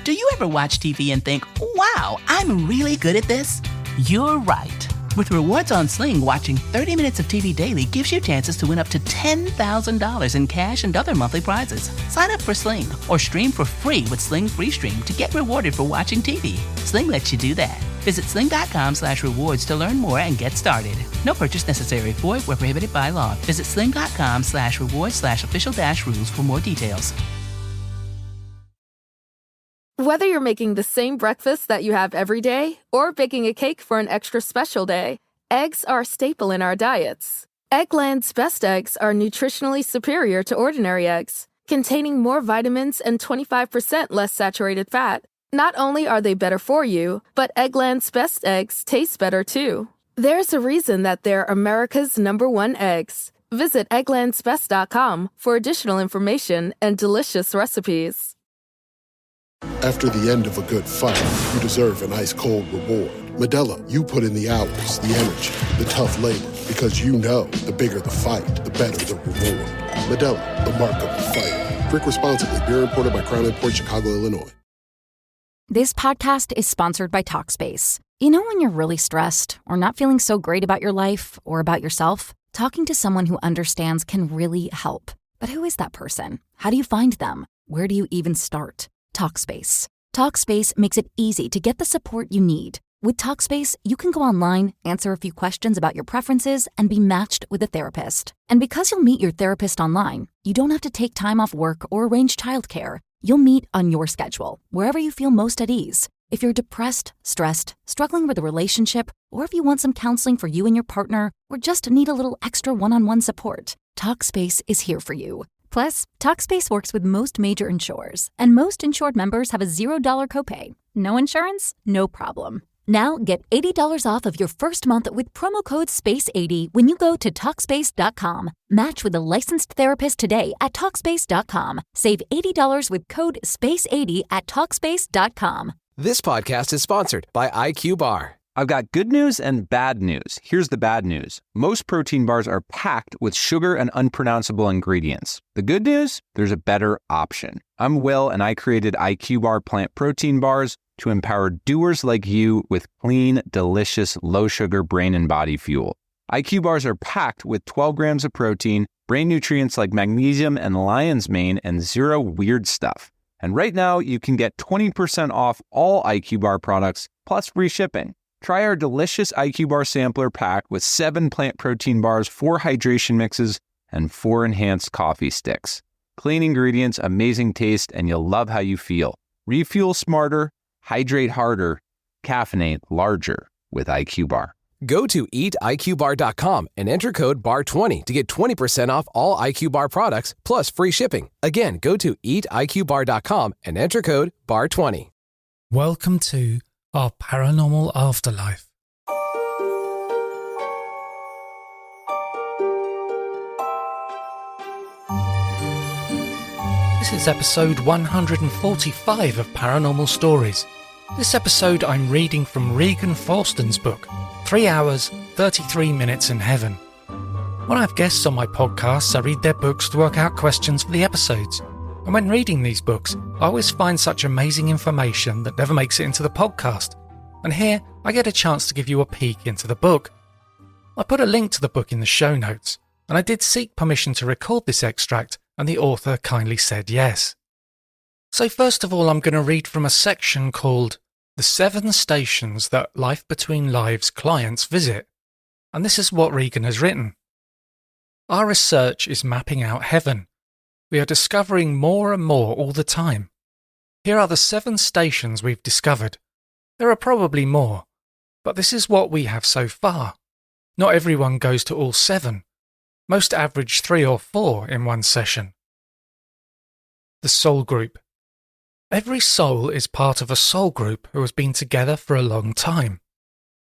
Do you ever watch TV and think, wow, I'm really good at this? You're right. With rewards on Sling, watching 30 minutes of TV daily gives you chances to win up to $10,000 in cash and other monthly prizes. Sign up for Sling or stream for free with Sling Free Stream to get rewarded for watching TV. Sling lets you do that. Visit sling.com/rewards to learn more and get started. No purchase necessary. Void where prohibited by law. Visit sling.com/rewards/official-rules for more details. Whether you're making the same breakfast that you have every day or baking a cake for an extra special day, eggs are a staple in our diets. Eggland's best eggs are nutritionally superior to ordinary eggs, containing more vitamins and 25% less saturated fat. Not only are they better for you, but Eggland's best eggs taste better too. There's a reason that they're America's #1 eggs. Visit egglandsbest.com for additional information and delicious recipes. After the end of a good fight, you deserve an ice-cold reward. Modelo, you put in the hours, the energy, the tough labor, because you know the bigger the fight, the better the reward. Modelo, the mark of the fighter. Drink responsibly. Beer imported by Crown Imports, Chicago, Illinois. This podcast is sponsored by Talkspace. You know when you're really stressed or not feeling so great about your life or about yourself? Talking to someone who understands can really help. But who is that person? How do you find them? Where do you even start? Talkspace. Talkspace makes it easy to get the support you need. With Talkspace, you can go online, answer a few questions about your preferences, and be matched with a therapist. And because you'll meet your therapist online, you don't have to take time off work or arrange childcare. You'll meet on your schedule, wherever you feel most at ease. If you're depressed, stressed, struggling with a relationship, or if you want some counseling for you and your partner, or just need a little extra one-on-one support, Talkspace is here for you. Plus, Talkspace works with most major insurers, and most insured members have a $0 copay. No insurance? No problem. Now get $80 off of your first month with promo code SPACE80 when you go to Talkspace.com. Match with a licensed therapist today at Talkspace.com. Save $80 with code SPACE80 at Talkspace.com. This podcast is sponsored by IQ Bar. I've got good news and bad news. Here's the bad news. Most protein bars are packed with sugar and unpronounceable ingredients. The good news? There's a better option. I'm Will, and I created IQ Bar plant protein bars to empower doers like you with clean, delicious, low-sugar brain and body fuel. IQ bars are packed with 12 grams of protein, brain nutrients like magnesium and lion's mane, and zero weird stuff. And right now, you can get 20% off all IQ Bar products, plus free shipping. Try our delicious IQ Bar sampler pack with 7 plant protein bars, 4 hydration mixes, and 4 enhanced coffee sticks. Clean ingredients, amazing taste, and you'll love how you feel. Refuel smarter, hydrate harder, caffeinate larger with IQ Bar. Go to eatiqbar.com and enter code BAR20 to get 20% off all IQ Bar products plus free shipping. Again, go to eatiqbar.com and enter code BAR20. Welcome to our paranormal afterlife. This is episode 145 of Paranormal Stories. This episode I'm reading from Regan Forston's book, 3 Hours, 33 Minutes in Heaven. When I have guests on my podcasts, I read their books to work out questions for the episodes. And when reading these books, I always find such amazing information that never makes it into the podcast. And here, I get a chance to give you a peek into the book. I put a link to the book in the show notes, and I did seek permission to record this extract, and the author kindly said yes. So first of all, I'm going to read from a section called The 7 Stations That Life Between Lives Clients Visit. And this is what Regan has written. Our research is mapping out heaven. We are discovering more and more all the time. Here are the 7 stations we've discovered. There are probably more, but this is what we have so far. Not everyone goes to all 7. Most average 3 or 4 in one session. The soul group. Every soul is part of a soul group who has been together for a long time.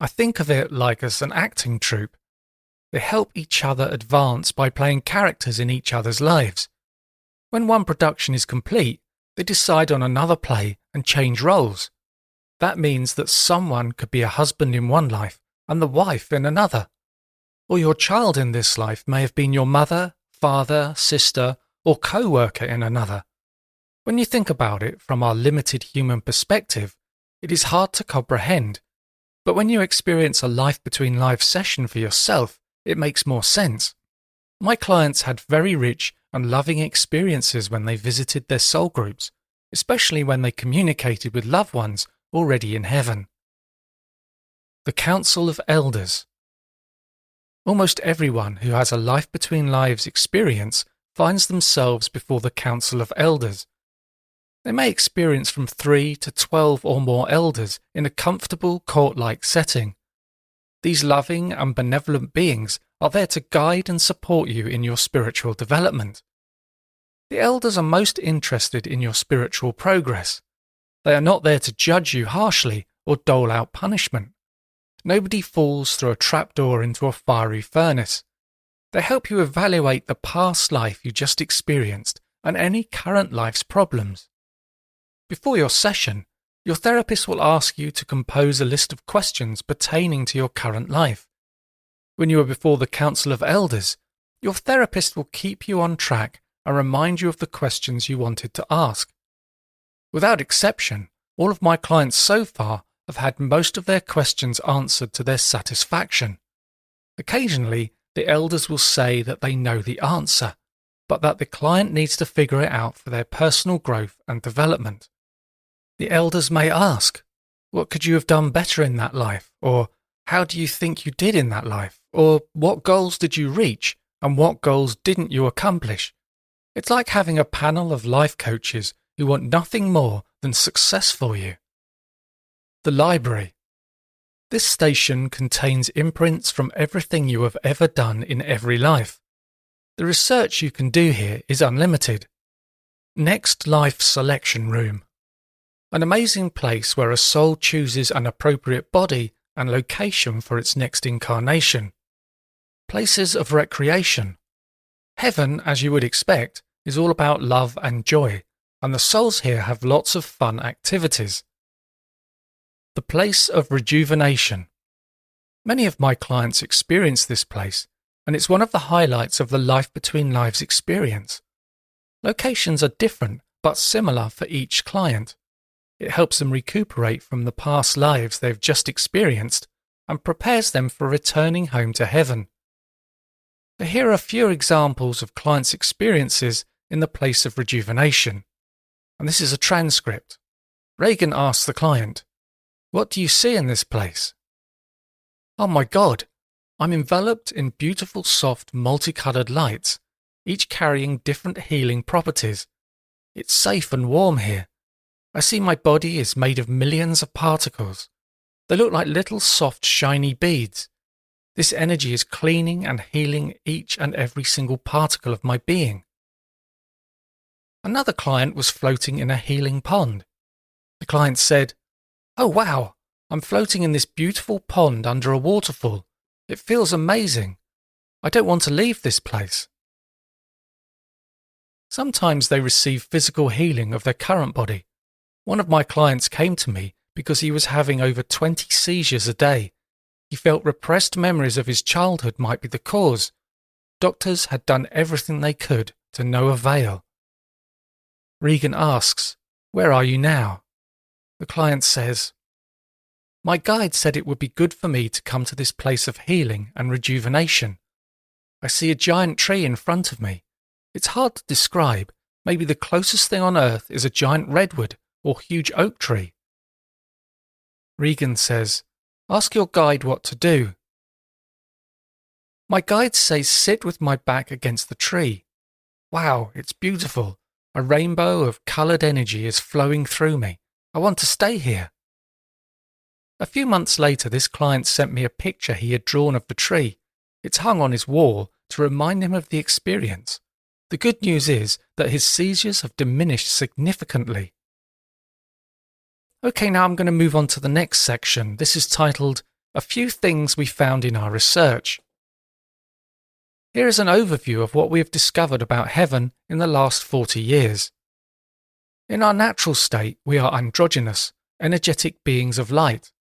I think of it like as an acting troupe. They help each other advance by playing characters in each other's lives. When one production is complete, they decide on another play and change roles. That means that someone could be a husband in one life and the wife in another. Or your child in this life may have been your mother, father, sister, or co-worker in another. When you think about it from our limited human perspective, it is hard to comprehend. But when you experience a life between lives session for yourself, it makes more sense. My clients had very rich and loving experiences when they visited their soul groups, especially when they communicated with loved ones already in heaven. The Council of Elders. Almost everyone who has a life between lives experience finds themselves before the Council of Elders. They may experience from 3 to 12 or more elders in a comfortable court-like setting. These loving and benevolent beings are there to guide and support you in your spiritual development. The elders are most interested in your spiritual progress. They are not there to judge you harshly or dole out punishment. Nobody falls through a trapdoor into a fiery furnace. They help you evaluate the past life you just experienced and any current life's problems. Before your session, your therapist will ask you to compose a list of questions pertaining to your current life. When you are before the Council of Elders, your therapist will keep you on track and remind you of the questions you wanted to ask. Without exception, all of my clients so far have had most of their questions answered to their satisfaction. Occasionally, the elders will say that they know the answer, but that the client needs to figure it out for their personal growth and development. The elders may ask, "What could you have done better in that life?" Or, "How do you think you did in that life?" Or, "What goals did you reach and what goals didn't you accomplish?" It's like having a panel of life coaches who want nothing more than success for you. The Library. This station contains imprints from everything you have ever done in every life. The research you can do here is unlimited. Next Life Selection Room. An amazing place where a soul chooses an appropriate body and location for its next incarnation. Places of recreation. Heaven, as you would expect, is all about love and joy, and the souls here have lots of fun activities. The place of rejuvenation. Many of my clients experience this place, and it's one of the highlights of the Life Between Lives experience. Locations are different but similar for each client. It helps them recuperate from the past lives they've just experienced and prepares them for returning home to heaven. Here are a few examples of clients' experiences in the place of rejuvenation. And this is a transcript. Reagan asks the client, "What do you see in this place?" "Oh my God, I'm enveloped in beautiful soft multicolored lights, each carrying different healing properties. It's safe and warm here. I see my body is made of millions of particles. They look like little soft shiny beads. This energy is cleaning and healing each and every single particle of my being." Another client was floating in a healing pond. The client said, "Oh wow, I'm floating in this beautiful pond under a waterfall. It feels amazing. I don't want to leave this place." Sometimes they receive physical healing of their current body. One of my clients came to me because he was having over 20 seizures a day. He felt repressed memories of his childhood might be the cause. Doctors had done everything they could to no avail. Regan asks, "Where are you now?" The client says, "My guide said it would be good for me to come to this place of healing and rejuvenation. I see a giant tree in front of me. It's hard to describe. Maybe the closest thing on earth is a giant redwood or huge oak tree." Regan says, "Ask your guide what to do." My guide says sit with my back against the tree. Wow, it's beautiful. A rainbow of coloured energy is flowing through me. I want to stay here. A few months later, this client sent me a picture he had drawn of the tree. It's hung on his wall to remind him of the experience. The good news is that his seizures have diminished significantly. Okay, now I'm going to move on to the next section. This is titled, "A Few Things We Found in Our Research." Here is an overview of what we have discovered about heaven in the last 40 years. In our natural state, we are androgynous, energetic beings of light.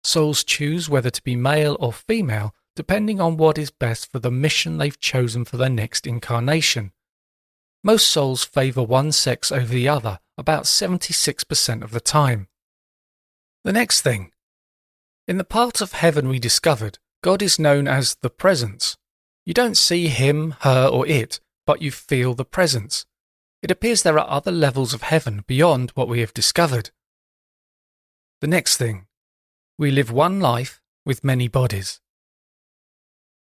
Souls choose whether to be male or female depending on what is best for the mission they've chosen for their next incarnation. Most souls favour one sex over the other about 76% of the time. The next thing. In the part of heaven we discovered, God is known as the Presence. You don't see him, her, or it, but you feel the presence. It appears there are other levels of heaven beyond what we have discovered. The next thing. We live one life with many bodies.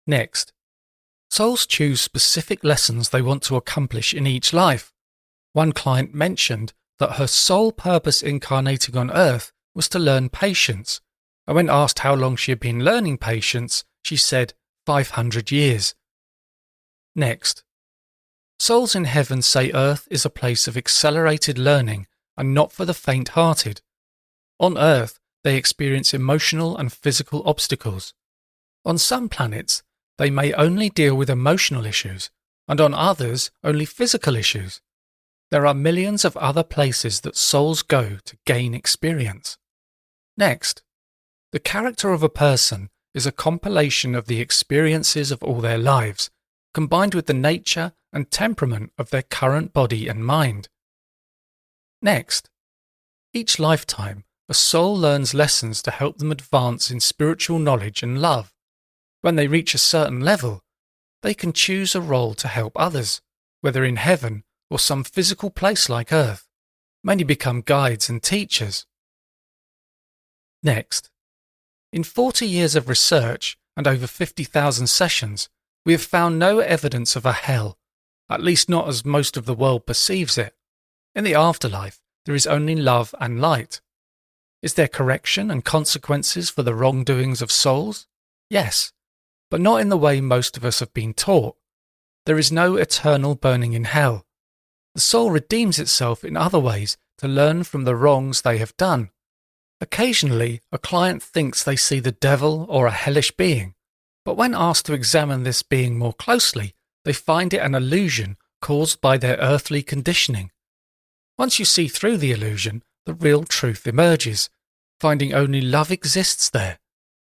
Next. Souls choose specific lessons they want to accomplish in each life. One client mentioned that her sole purpose incarnating on Earth was to learn patience, and when asked how long she had been learning patience, she said 500 years. Next. Souls in heaven say Earth is a place of accelerated learning and not for the faint-hearted. On Earth, they experience emotional and physical obstacles. On some planets, they may only deal with emotional issues, and on others, only physical issues. There are millions of other places that souls go to gain experience. Next, the character of a person is a compilation of the experiences of all their lives, combined with the nature and temperament of their current body and mind. Next, each lifetime, a soul learns lessons to help them advance in spiritual knowledge and love. When they reach a certain level, they can choose a role to help others, whether in heaven or some physical place like Earth. Many become guides and teachers. Next, in 40 years of research and over 50,000 sessions, we have found no evidence of a hell, at least not as most of the world perceives it. In the afterlife, there is only love and light. Is there correction and consequences for the wrongdoings of souls? Yes, but not in the way most of us have been taught. There is no eternal burning in hell. The soul redeems itself in other ways to learn from the wrongs they have done. Occasionally, a client thinks they see the devil or a hellish being, but when asked to examine this being more closely, they find it an illusion caused by their earthly conditioning. Once you see through the illusion, the real truth emerges, finding only love exists there.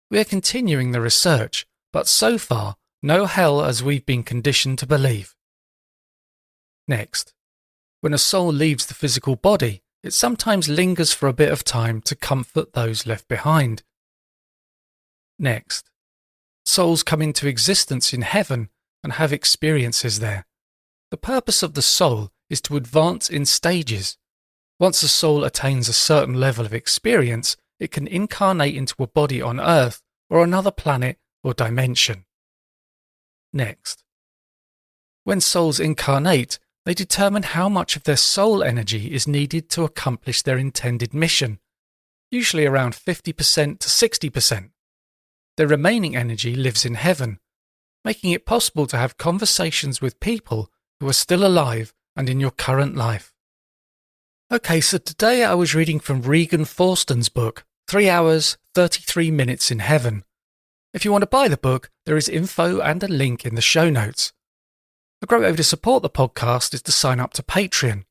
We are continuing the research, but so far, no hell as we've been conditioned to believe. Next, when a soul leaves the physical body, it sometimes lingers for a bit of time to comfort those left behind. Next, souls come into existence in heaven and have experiences there. The purpose of the soul is to advance in stages. Once a soul attains a certain level of experience, it can incarnate into a body on Earth or another planet or dimension. Next, when souls incarnate, they determine how much of their soul energy is needed to accomplish their intended mission, usually around 50% to 60%. Their remaining energy lives in heaven, making it possible to have conversations with people who are still alive and in your current life. Okay, so today I was reading from Regan Forstan's book, 3 hours, 33 minutes in heaven. If you want to buy the book, there is info and a link in the show notes. A great way to support the podcast is to sign up to Patreon.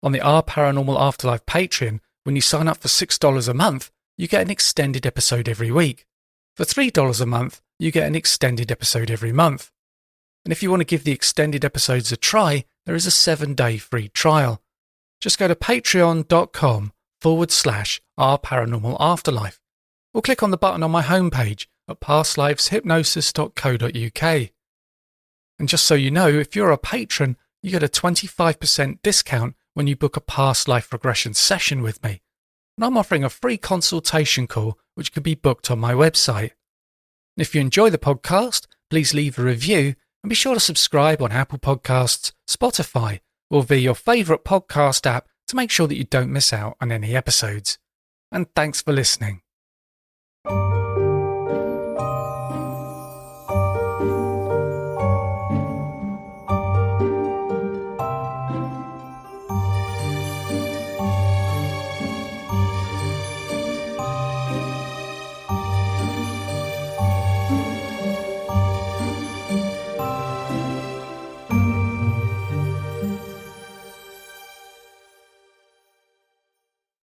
On the Our Paranormal Afterlife Patreon, when you sign up for $6 a month, you get an extended episode every week. For $3 a month, you get an extended episode every month. And if you want to give the extended episodes a try, there is a 7-day free trial. Just go to patreon.com/Our Paranormal Afterlife, or click on the button on my homepage at pastlifeshypnosis.co.uk. And just so you know, if you're a patron, you get a 25% discount when you book a past life regression session with me. And I'm offering a free consultation call, which can be booked on my website. And if you enjoy the podcast, please leave a review and be sure to subscribe on Apple Podcasts, Spotify, or via your favourite podcast app to make sure that you don't miss out on any episodes. And thanks for listening.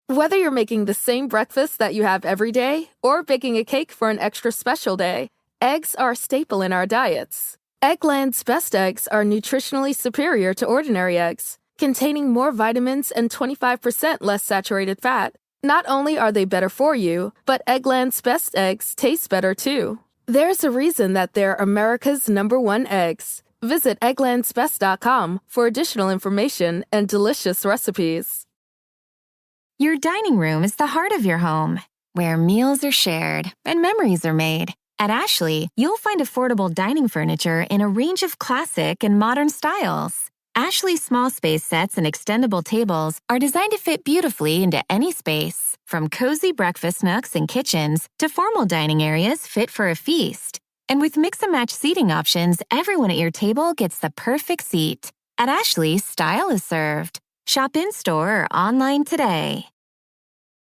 Whether you're making the same breakfast that you have every day or baking a cake for an extra special day, eggs are a staple in our diets. Eggland's best eggs are nutritionally superior to ordinary eggs, containing more vitamins and 25% less saturated fat. Not only are they better for you, but Eggland's best eggs taste better too. There's a reason that they're America's #1 eggs. Visit egglandsbest.com for additional information and delicious recipes. Your dining room is the heart of your home, where meals are shared and memories are made. At Ashley, you'll find affordable dining furniture in a range of classic and modern styles. Ashley small space sets and extendable tables are designed to fit beautifully into any space, from cozy breakfast nooks and kitchens to formal dining areas fit for a feast. And with mix-and-match seating options, everyone at your table gets the perfect seat. At Ashley, style is served. Shop in-store or online today.